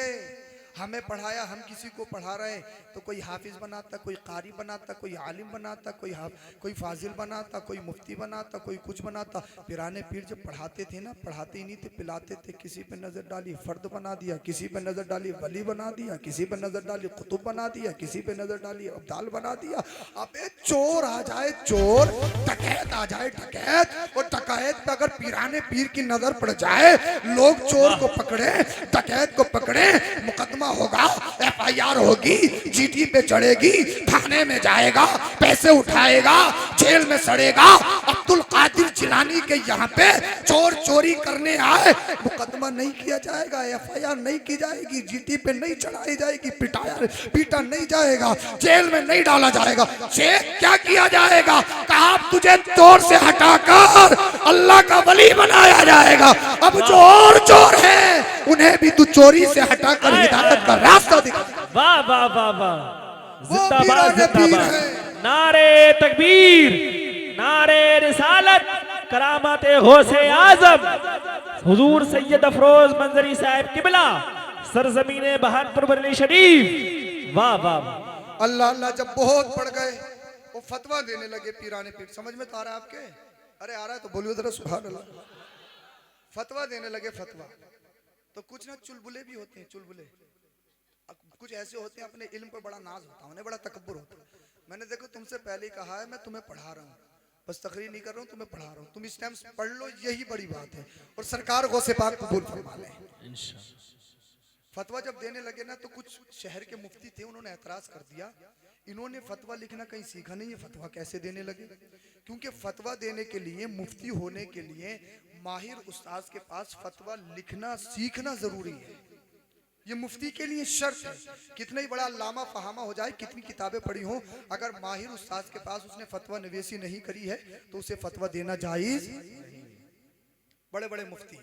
हमें पढ़ाया, हम किसी को पढ़ा रहे हैं तो कोई हाफिज बनाता, कोई कारी बनाता, कोई आलिम बनाता, कोई फाजिल बनाता, कोई मुफ्ती बनाता, कोई कुछ बनाता। पिराने पीर जब पढ़ाते थे ना, पढ़ाते ही नहीं थे, पिलाते थे। किसी पे नजर डाली फर्द बना दिया, किसी पे नजर डाली वली बना दिया, किसी पे नजर डाली कुतुब बना दिया, किसी पे नजर डाली अब्दाल बना दिया। अबे चोर आ जाए चोर, डकैत आ जाए डकैत, और डकैत पे अगर पिराने पीर की नजर पड़ जाए, लोग चोर को पकड़े, डकैत को पकड़े, मुकदमा होगा, FIR होगी, GT पे चढ़ेगी, थाने में जाएगा, पैसे उठाएगा, जेल में सड़ेगा। अब्दुल कादिर जिलानी के यहाँ पे चोर चोरी करने आए, मुकदमा नहीं किया जाएगा, FIR नहीं की जाएगी, GT पे नहीं चढ़ाई जाएगी, पीटा नहीं जाएगा, जेल में नहीं डाला जाएगा। चेक क्या किया जाएगा? कहा तुझे चोर से हटाकर अल्लाह का वली बनाया जाएगा। अब जो और चोर है उन्हें भी तू चोरी से हटाकर हिदायत का रास्ता दिखा। वाह वाह वाह वाह, जिंदाबाद पीर जिंदाबाद। है। नारे तकबीर, नारे रिसालत, करामत गौसे आजम हुजूर सैयद अफरोज मंजरी साहब किबला, सरजमीने बहानपुर बरेली शरीफ। वाह वाह। अल्लाह अल्लाह। जब बहुत पड़ गए, वो फतवा देने लगे पिराने पीर। समझ में तो आ रहा है आपके? अरे आ रहा है तो बोलिए जरा सुभान अल्लाह। फतवा देने लगे, फतवा तो कुछ ना चुलबुले भी होते हैं, चुलबुले कुछ ऐसे होते हैं, अपने इल्म पर बड़ा नाज होता है, उन्हें बड़ा तकब्बुर होता है। मैंने देखो तुमसे पहले ही कहा है, मैं तुम्हें पढ़ा रहा हूँ, बस तकरीर नहीं कर रहा हूँ, तुम्हें पढ़ा रहा हूँ, तुम इस टाइम पढ़ लो, यही बड़ी बात है। और सरकार गौसे पाक कबूल फरमा लें इंशाअल्लाह। फतवा जब देने लगे ना, तो कुछ शहर के मुफ्ती थे, उन्होंने एतराज कर दिया, इन्होंने फतवा लिखना कहीं सीखा नहीं, ये फतवा कैसे देने लगे? क्योंकि फतवा देने के लिए, मुफ्ती होने के लिए माहिर उस्ताद के पास फतवा लिखना सीखना जरूरी है। ये मुफ्ती के लिए शर्त है। कितना ही बड़ा लामा फहामा हो जाए, कितनी किताबें पढ़ी हो, अगर माहिर उस्ताद के पास उसने फतवा नवेसी नहीं करी है तो उसे फतवा देना जायज। बड़े बड़े मुफ्ती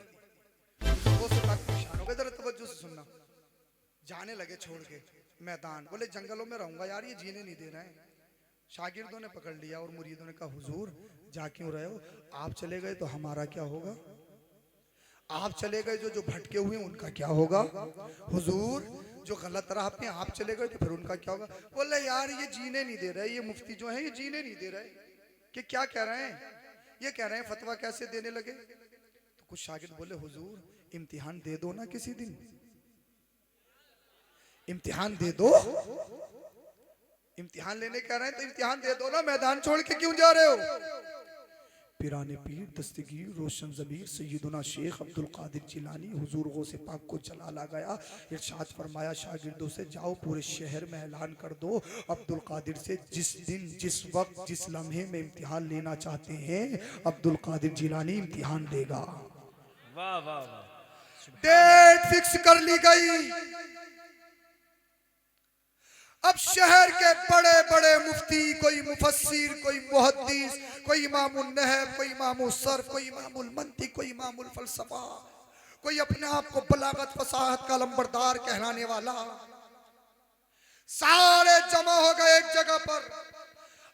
वो से परेशान हो गए, जरा तवज्जो से सुनना। जाने लगे छोड़ के मैदान, बोले जंगलों में रहूंगा यार, ये जीने नहीं दे रहे हैं। शागिर्दों ने पकड़ लिया और मुरीदों ने कहा हुजूर जा क्यों रहे हो, आप चले गए तो हमारा क्या होगा, आप चले गए जो भटके हुए उनका क्या होगा, हुजूर जो गलत राह पे आप चले गए तो फिर उनका क्या होगा। बोले यार ये जीने नहीं दे रहे, ये मुफ्ती जो है ये जीने नहीं दे रहे। कि क्या कह रहे हैं, ये कह रहे हैं फतवा कैसे देने लगे। तो कुछ शागिर्द बोले हुजूर इम्तिहान दे दो ना, किसी दिन इम्तिहान दे दो, इम्तिहान लेने कह रहे हैं तो इम्तिहान दे दो ना, मैदान छोड़ के क्यों जा रहे हो। पिराने पीर दस्तगीर रोशन ज़मीर सैयदना शेख अब्दुल कादिर जिलानी हुजूर गौसे पाक को जलाल आ गया, इरशाद फरमाया शागिर्दों से जाओ पूरे शहर में ऐलान कर दो अब्दुल कादिर से जिस दिन जिस वक्त जिस लम्हे में इम्तिहान लेना चाहते हैं अब्दुल कादिर जिलानी इम्तिहान लेगा। वाह वाह वाह। डेट फिक्स कर ली गई। अब शहर के बड़े बड़े मुफ्ती, कोई मुफस्सिर, कोई मुहद्दिस, कोई इमामुल नहव, कोई इमामुल सर्फ, कोई इमामुल मंतिक, कोई इमामुल फलसफा, कोई अपने आप को बलागत फसाहत का लंबरदार कहलाने वाला, सारे जमा हो गए एक जगह पर।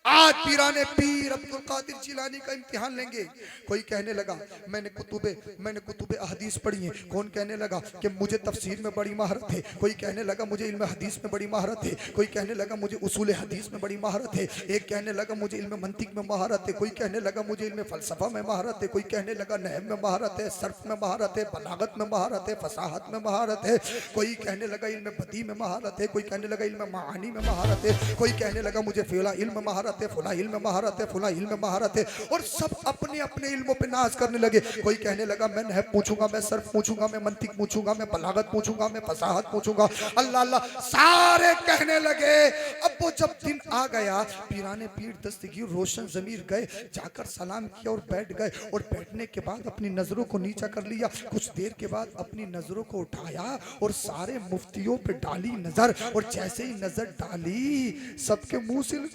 आज पीराने पीर अब्दुल कादिर जिलानी का इम्तिहान लेंगे। कोई कहने लगा मैंने कुतुबे अहदीस पढ़ी है, कौन कहने लगा कि मुझे तफसीर में बड़ी महारत है, कोई कहने लगा मुझे इल्म हदीस में बड़ी महारत है, कोई कहने लगा मुझे उसूल हदीस में बड़ी महारत है, एक कहने लगा मुझे इल्म मंतिक में महारत है, कोई कहने लगा मुझे इल्म फलसफा में महारत है, कोई कहने लगा नहव में महारत है, सर्फ में महारत है, बलागत में महारत है, फसाहत में महारत है, कोई कहने लगा इल्म बदी में महारत है, कोई कहने लगा इल्म मानी में महारत है, कोई कहने लगा मुझे फला इल्म महारत है, फला इल्म महारत है, फला इल्म महारत है, और सब अपने अपने इल्मों पे नाज करने लगे। कोई कहने लगा मैं नहव पूछूंगा, मैं सर्फ पूछूंगा, मैं मंतिक पूछूंगा, मैं बलागत पूछूंगा, मैं फसाहत पूछूंगा। अल्लाह अल्लाह सारे कहने लगे। अब वो जब दिन आ गया, पीराने पीर दस्तगीर रोशन ज़मीर गए, जाकर सलाम किया और बैठ गए, और बैठने के बाद अपनी नजरों को नीचा कर लिया। कुछ देर के बाद अपनी नजरों को उठाया और सारे मुफ्तियों पे डाली नजर, और जैसे ही नजर डाली सबके मुंह से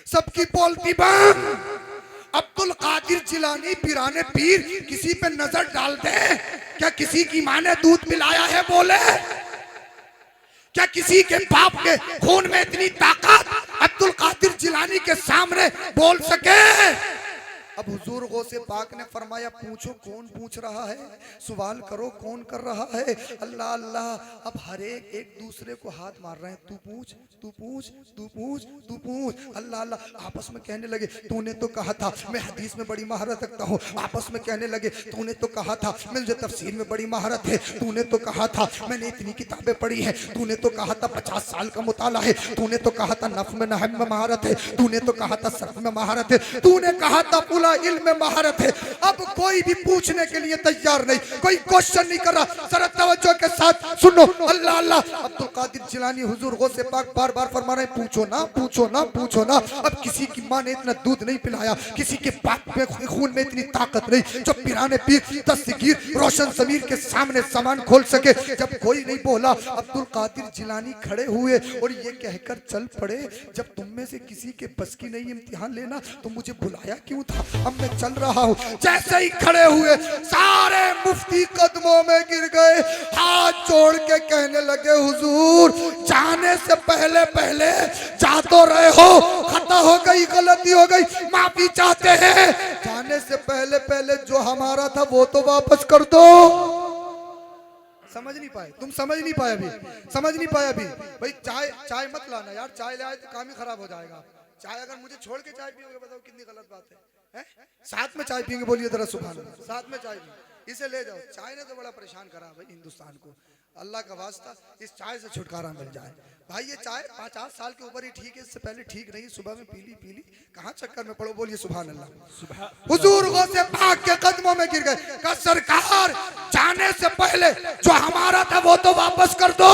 सबकी बोलती बंद। अब्दुल कादिर जिलानी पीराने पीर किसी पे नजर डाल दे, क्या किसी की मां ने दूध पिलाया है बोले, क्या किसी के बाप के खून में इतनी ताकत अब्दुल कादिर जिलानी के सामने बोल सके। अब हुजूर गौसे पाक ने फरमाया पूछो कौन पूछ रहा है, सवाल करो कौन कर रहा है। अल्लाह अल्लाह। अब हर एक दूसरे को हाथ मार रहे हैं, तू पूछ तू पूछ तू पूछ तू पूछ। अल्लाह अल्लाह। आपस में कहने लगे तूने तो कहा था मैं हदीस में बड़ी महारत रखता हूँ। आपस में कहने लगे तूने तो कहा था मुझे तफसीर में बड़ी महारत है, तूने तो कहा था मैंने इतनी किताबें पढ़ी हैं, तूने तो कहा था 50 साल का मुताला है, तूने तो कहा था नफ में नहम में महारत है, तूने तो कहा था सर्फ में महारत है, तूने कहा था पुला इल्म में महारत है। अब कोई भी पूछने के लिए तैयार नहीं, कोई क्वेश्चन नहीं कर रहा। जरा तवज्जो के साथ सुनो। अल्लाह अल्लाह। अब्दुल कादिर जिलानी हुजूर गौसे पाक बार बार फरमा रहे पूछो ना पूछो ना पूछो ना। अब किसी की मां ने इतना दूध नहीं पिलाया, किसी के बाप में खून में इतनी ताकत नहीं जो पीराने पीर दस्तगीर रोशन ज़मीर के सामने सामान खोल सके। जब कोई नहीं बोला, अब्दुल कादिर जिलानी खड़े हुए और ये कहकर चल पड़े जब तुम में से किसी के बस की नहीं इम्तिहान लेना तो मुझे बुलाया क्यों था, अब मैं चल रहा हूँ। जैसे ही खड़े हुए सारे मुफ्ती कदमों में गिर गए, हाथ जोड़ के कहने लगे हुजूर जाने से पहले पहले जा तो रहे हो, खता हो गई गलती हो गई माफी चाहते हैं, जाने से पहले पहले जो हमारा था वो तो वापस कर दो। समझ नहीं पाए तुम, समझ नहीं पाए अभी, समझ नहीं पाए अभी। भाई चाय मत लाना यार, चाय ले आए तो काम ही खराब हो जाएगा। चाय अगर मुझे छोड़ के चाय पियोगे बताओ कितनी गलत बात है। साथ में चाय पियेंगे बोलिए जरा सुभान अल्लाह। साथ में चाय पी, इसे ले जाओ। चाय ने तो बड़ा परेशान करा भाई हिंदुस्तान को। अल्लाह का वास्ता इस चाय से छुटकारा मिल जाए। भाई ये चाय 50 साल के ऊपर ही ठीक है, इससे पहले ठीक नहीं। सुबह में पीली कहाँ चक्कर में पड़ो बोलिए सुभान अल्लाह। हुजूर गौसे पाक के कदमों में गिर गए। का सरकार जाने से पहले जो हमारा था वो तो वापस कर दो।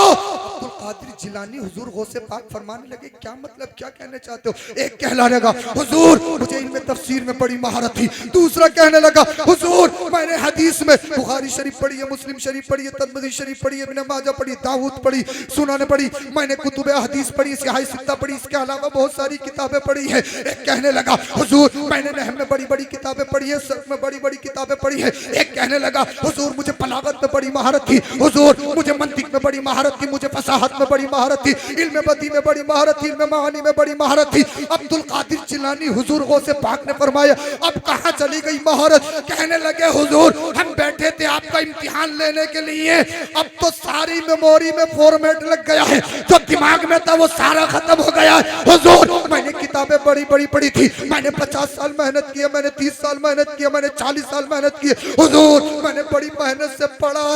कादिर जिलानी हुजूर गौसे पाक फरमाने लगे, क्या मतलब, क्या कहने चाहते हो? एक कहने लगा, हुजूर मुझे इल्म तफसीर में बड़ी महारत थी। दूसरा कहने लगा, हुजूर मैंने हदीस में बुखारी शरीफ पढ़ी है, मुस्लिम शरीफ पढ़ी है, तिरमिज़ी शरीफ पढ़ी है, इब्न माजा पढ़ी, दाऊद पढ़ी, सुनान पढ़ी, मैंने कुतुब हदीस पढ़ी, सिहाह सित्ता पढ़ी, इसके अलावा बहुत सारी किताबें पढ़ी है। एक कहने लगा, हुजूर मैंने नहव में बड़ी बड़ी किताबें पढ़ी है, सर्फ में बड़ी बड़ी किताबें पढ़ी है। एक कहने लगा, हुजूर मुझे बलागत में बड़ी महारत थी, हुजूर मुझे मंतिक में बड़ी महारत थी, मुझे फसाहत में बड़ी महारत थी, इल्म बदी में बड़ी महारत थी, इल्म मानी में बड़ी महारत थी। अब्दुल कादिर जिलानी हुजूर गौसे पाक ने फरमाया, अब कहाँ चली गई महारत? कहने लगे, हुजूर हम बैठे थे आपका इम्तिहान लेने के लिए, अब तो सारी मेमोरी में फॉर्मेट लग गया है, जो दिमाग में था वो सारा खत्म हो गया है। हुजूर मैंने किताबें बड़ी बड़ी पढ़ी थी, मैंने 50 साल मेहनत की, मैंने 30 साल मेहनत की, मैंने 40 साल मेहनत की, हुजूर मैंने बड़ी मेहनत से पढ़ा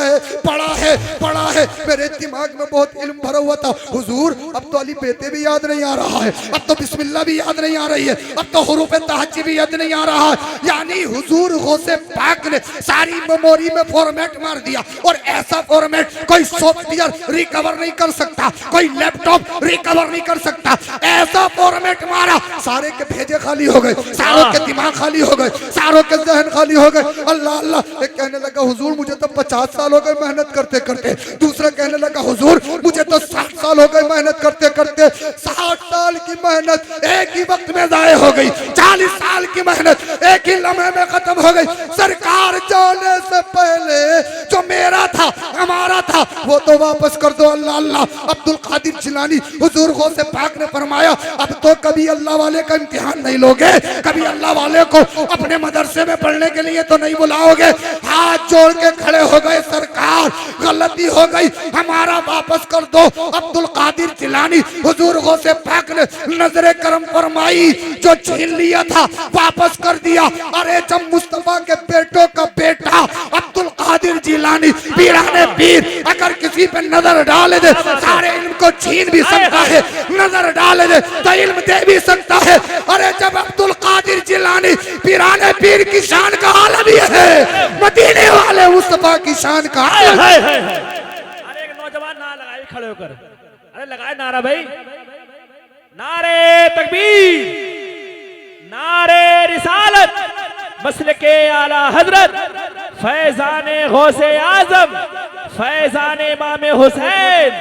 है, मेरे दिमाग में बहुत इल्म भरा हुआ था। हुजूर अब तो अली बेते भी याद नहीं आ रहा है, अब तो बिस्मिल्लाह भी याद नहीं आ रही है, अब तो हुरूफ तहज्जी भी याद नहीं आ रहा है। यानी हुजूर गौसे पाक ने सारी मेमोरी में फॉर्मेट मार दिया, और ऐसा फॉर्मेट कोई सॉफ्टवेयर रिकवर नहीं कर सकता, कोई लैपटॉप रिकवर नहीं कर सकता। ऐसा फॉर्मेट मारा, सारे के भेजे खाली हो गए, सारों के दिमाग खाली हो गए, सारों के जहन खाली हो गए। अल्लाह अल्लाह। एक कहने लगा, हुजूर मुझे तो 50 साल हो गए मेहनत करते करते। दूसरा कहने लगा, हुजूर मुझे तो 60 साल हो गए मेहनत करते करते। 60 साल की मेहनत एक ही वक्त में जाए हो गई, 40 साल की मेहनत एक ही लम्हे में खत्म हो गई। सरकार जाने से पहले जो मेरा था, हमारा था, वो तो वापस कर दो। अल्लाह अल्लाह। अब्दुल कादिर जिलानी हुजूर गौसे पाक ने फरमाया, अब तो कभी अल्लाह वाले का इम्तिहान नहीं लोगे, कभी अल्लाह वाले को अपने मदरसे में पढ़ने के लिए तो नहीं बुलाओगे। हाथ जोड़ के खड़े हो गए, सरकार गलती हो गई, हमारा वापस कर दो। अब्दुल कादिर जिलानी हुजूर गौसे पाक ने नजरे करम फरमाई, जो छीन लिया था वापस कर दिया। अरे जब मुस्तफा के बेटों का बेटा अब्दुल कादिर जिलानी पीराने पीर अगर किसी पे नजर डाले दे, सारे इल्म को छीन भी सकता है, नजर डाले दे तो इल्म दे भी सकता है। अरे जब अब्दुल कादिर जिलानी पीराने पीर की शान का आलम ये है, मदीने वाले मुस्तफा की शान का आलम है। अरे एक नौजवान ना लगाए खड़े होकर, अरे लगाए नारा भाई, नारे तकबीर, नारे रिसालत, मसलके आला हजरत, फैजाने गौसे आजम, फैजाने इमाम हुसैन,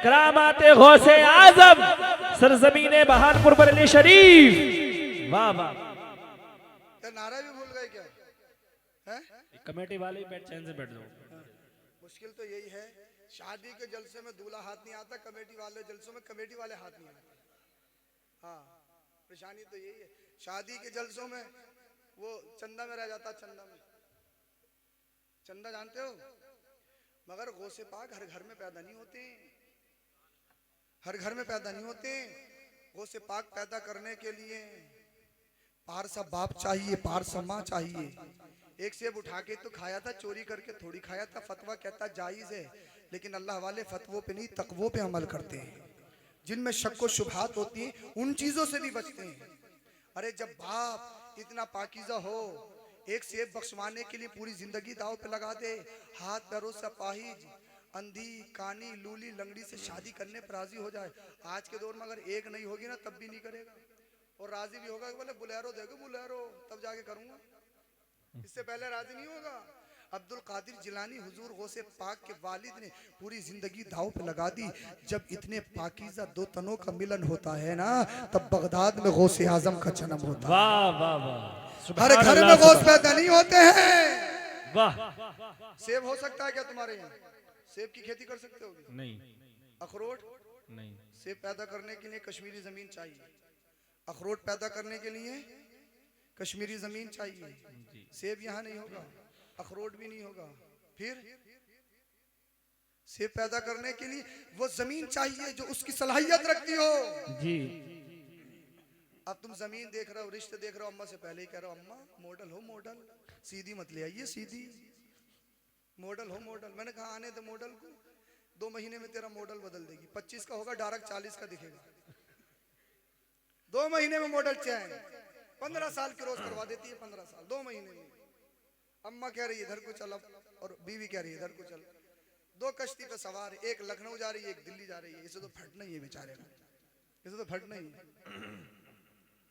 करामाते गौसे आजम, सरजमीने बहानपुर बरेली शरीफ। वाह वाह। नारा भी भूल गए क्या है? कमेटी वाले बैठ, चैन से बैठ जाओ। मुश्किल तो यही है, शादी के जलसे में दूल्हा हाथ नहीं आता, कमेटी वाले जलसों में कमेटी वाले हाथ नहीं आते। हाँ, परेशानी तो यही है। शादी के जलसों में वो चंदा में रह जाता, चंदा जानते हो, मगर गौसे पाक हर घर में पैदा नहीं होते, हर घर में पैदा नहीं होते। गौसे पाक पैदा करने के लिए पारसा बाप चाहिए, पारसा माँ चाहिए। एक सेब उठा के तो खाया था, चोरी करके थोड़ी खाया था। फतवा कहता जायज है, लेकिन अल्लाह वाले फतवों पे नहीं, तकवों पे अमल करते हैं। जिनमें शक व शुबहात होती है, उन चीजों से भी बचते हैं। अरे जब बाप इतना पाकीज़ा हो, एक सेब बख्शवाने के लिए पूरी जिंदगी दाव पे लगा दे, हाथ पैरों से अपाहिज, अंधी, कानी, लूली, लंगड़ी से शादी करने पर राजी हो जाए। आज के दौर में अगर एक नहीं होगी ना, तब भी नहीं करेगा, और राजी भी होगा, बोले बुलेरो देखो बुलेरो, तब जाके करूंगा, इससे पहले राजी नहीं होगा। अब्दुल कादिर जिलानी हुजूर गौसे पाक के वालिद ने पूरी जिंदगी दाव पे लगा दी। जब इतने पाकीज़ा दो तनों का मिलन होता है ना, तब बगदाद में गौसे आजम का जन्म होता है। वाह वाह वाह। हर घर में गौस पैदा नहीं होते हैं। वाह। सेब हो सकता है क्या तुम्हारे यहाँ? सेब की खेती कर सकते हो? नहीं। अखरोट नहीं। सेब पैदा करने के लिए कश्मीरी जमीन चाहिए, अखरोट पैदा करने के लिए कश्मीरी जमीन चाहिए। सेब यहाँ नहीं होगा, अखरोट भी नहीं होगा, फिर सेब पैदा करने के लिए वो जमीन चाहिए जो उसकी सलाहियत रखती हो जी। अब तुम जमीन देख रहे हो, रिश्ते देख रहे हो, अम्मा से पहले ही कह रहे हो अम्मा मॉडल हो मॉडल, सीधी मत ले आइए सीधी, मॉडल हो मॉडल। मैंने कहा आने दे मॉडल को, 2 महीने में तेरा मॉडल बदल देगी, 25 का होगा डायरेक्ट 40 का दिखेगा। 2 महीने में मॉडल चेंज, 15 साल की रोज करवा देती है, 15 साल 2 महीने में। अम्मा कह रही है इधर को चल, और बीवी कह रही है इधर को चल। दो कश्ती पे सवार है, एक लखनऊ जा रही है, एक दिल्ली जा रही है। इसे तो फटना ही है बेचारे का, इसे तो फटना ही है।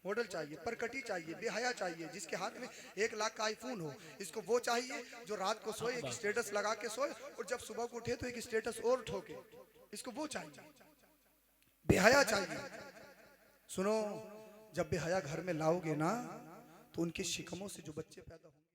मॉडल चाहिए, परकटी चाहिए, बेहया चाहिए, जिसके हाथ में 1 लाख का आईफोन हो। इसको वो चाहिए जो रात को सोए एक स्टेटस लगा के सोए और जब सुबह को उठे तो एक स्टेटस और ठोके। इसको वो चाहिए, बेहया चाहिए। सुनो, जब बेहया घर में लाओगे ना तो उनके शिकमों से जो बच्चे पैदा होंगे